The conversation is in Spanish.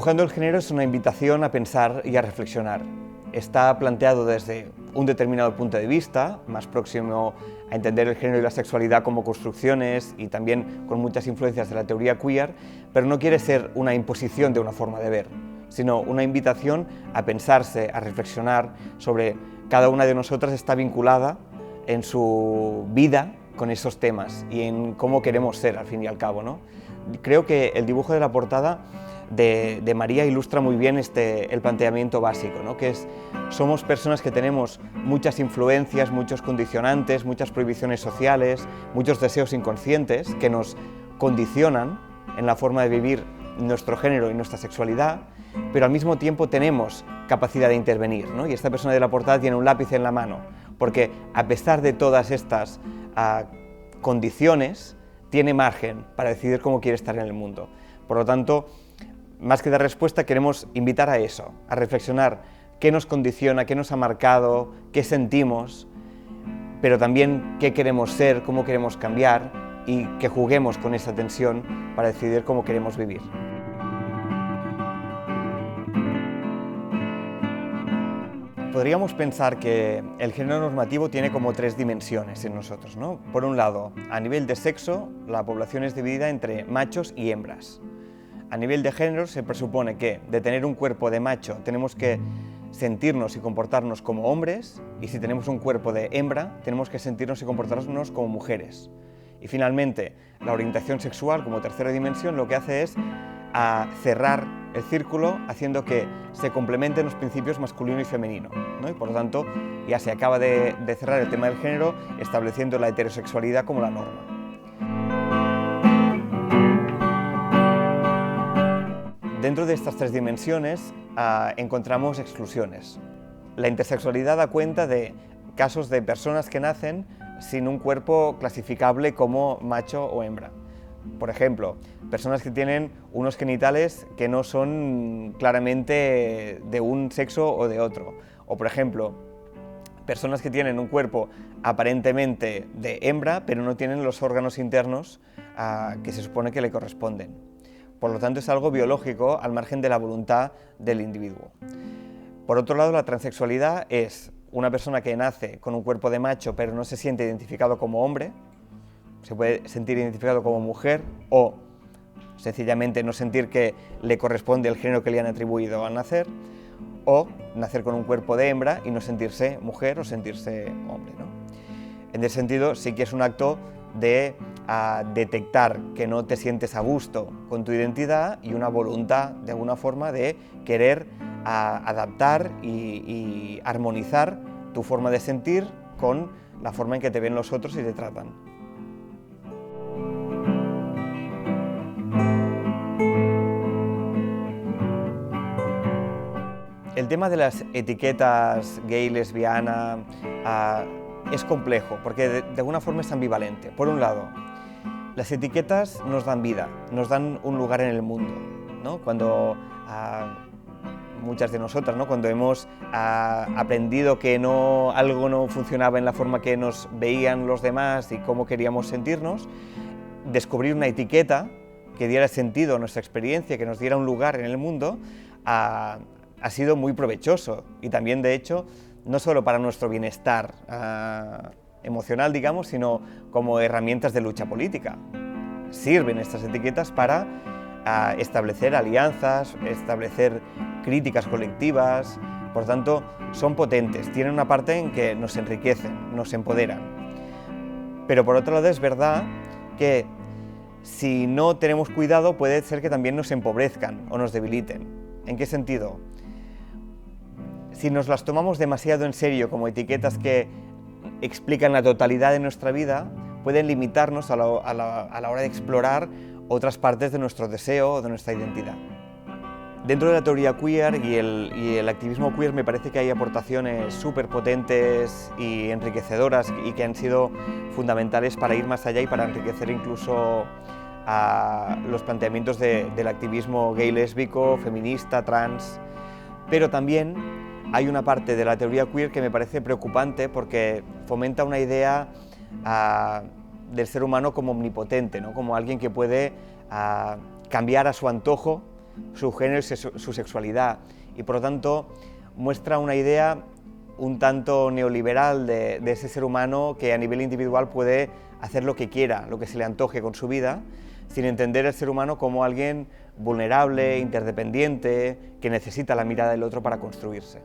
Dibujando el género es una invitación a pensar y a reflexionar. Está planteado desde un determinado punto de vista, más próximo a entender el género y la sexualidad como construcciones y también con muchas influencias de la teoría queer, pero no quiere ser una imposición de una forma de ver, sino una invitación a pensarse, a reflexionar sobre cada una de nosotras está vinculada en su vida con esos temas y en cómo queremos ser al fin y al cabo, ¿no? Creo que el dibujo de la portada de María ilustra muy bien el planteamiento básico, ¿no? Que es, somos personas que tenemos muchas influencias, muchos condicionantes, muchas prohibiciones sociales, muchos deseos inconscientes que nos condicionan en la forma de vivir nuestro género y nuestra sexualidad, pero al mismo tiempo tenemos capacidad de intervenir, ¿no? Y esta persona de la portada tiene un lápiz en la mano, porque a pesar de todas estas condiciones, tiene margen para decidir cómo quiere estar en el mundo. Por lo tanto, más que dar respuesta, queremos invitar a eso, a reflexionar qué nos condiciona, qué nos ha marcado, qué sentimos, pero también qué queremos ser, cómo queremos cambiar y que juguemos con esa tensión para decidir cómo queremos vivir. Podríamos pensar que el género normativo tiene como tres dimensiones en nosotros, ¿no? Por un lado, a nivel de sexo, la población es dividida entre machos y hembras. A nivel de género se presupone que de tener un cuerpo de macho tenemos que sentirnos y comportarnos como hombres, y si tenemos un cuerpo de hembra tenemos que sentirnos y comportarnos como mujeres. Y finalmente, la orientación sexual como tercera dimensión lo que hace es cerrar el círculo haciendo que se complementen los principios masculino y femenino, ¿no? Y por lo tanto ya se acaba de cerrar el tema del género estableciendo la heterosexualidad como la norma. Dentro de estas tres dimensiones encontramos exclusiones. La intersexualidad da cuenta de casos de personas que nacen sin un cuerpo clasificable como macho o hembra. Por ejemplo, personas que tienen unos genitales que no son claramente de un sexo o de otro. O por ejemplo, personas que tienen un cuerpo aparentemente de hembra, pero no tienen los órganos internos que se supone que le corresponden. Por lo tanto, es algo biológico al margen de la voluntad del individuo. Por otro lado, la transexualidad es una persona que nace con un cuerpo de macho, pero no se siente identificado como hombre, se puede sentir identificado como mujer o sencillamente no sentir que le corresponde el género que le han atribuido al nacer, o nacer con un cuerpo de hembra y no sentirse mujer o sentirse hombre, ¿no? En ese sentido, sí que es un acto de detectar que no te sientes a gusto con tu identidad y una voluntad, de alguna forma, de querer adaptar y armonizar tu forma de sentir con la forma en que te ven los otros y te tratan. El tema de las etiquetas gay, lesbiana, es complejo porque de alguna forma es ambivalente. Por un lado, las etiquetas nos dan vida, nos dan un lugar en el mundo, ¿no? Cuando muchas de nosotras, ¿no? Cuando hemos aprendido que algo no funcionaba en la forma que nos veían los demás y cómo queríamos sentirnos, descubrir una etiqueta que diera sentido a nuestra experiencia, que nos diera un lugar en el mundo, ha sido muy provechoso y también, de hecho, no solo para nuestro bienestar emocional, digamos, sino como herramientas de lucha política. Sirven estas etiquetas para establecer alianzas, establecer críticas colectivas, por tanto, son potentes, tienen una parte en que nos enriquecen, nos empoderan. Pero por otro lado es verdad que si no tenemos cuidado puede ser que también nos empobrezcan o nos debiliten. ¿En qué sentido? Si nos las tomamos demasiado en serio como etiquetas que explican la totalidad de nuestra vida, pueden limitarnos a la hora de explorar otras partes de nuestro deseo o de nuestra identidad. Dentro de la teoría queer y el activismo queer me parece que hay aportaciones súper potentes y enriquecedoras y que han sido fundamentales para ir más allá y para enriquecer incluso los planteamientos del activismo gay, lésbico, feminista, trans, pero también hay una parte de la teoría queer que me parece preocupante porque fomenta una idea del ser humano como omnipotente, ¿no? Como alguien que puede cambiar a su antojo su género y su sexualidad, y por lo tanto muestra una idea un tanto neoliberal de ese ser humano que a nivel individual puede hacer lo que quiera, lo que se le antoje con su vida, sin entender al ser humano como alguien vulnerable, interdependiente, que necesita la mirada del otro para construirse.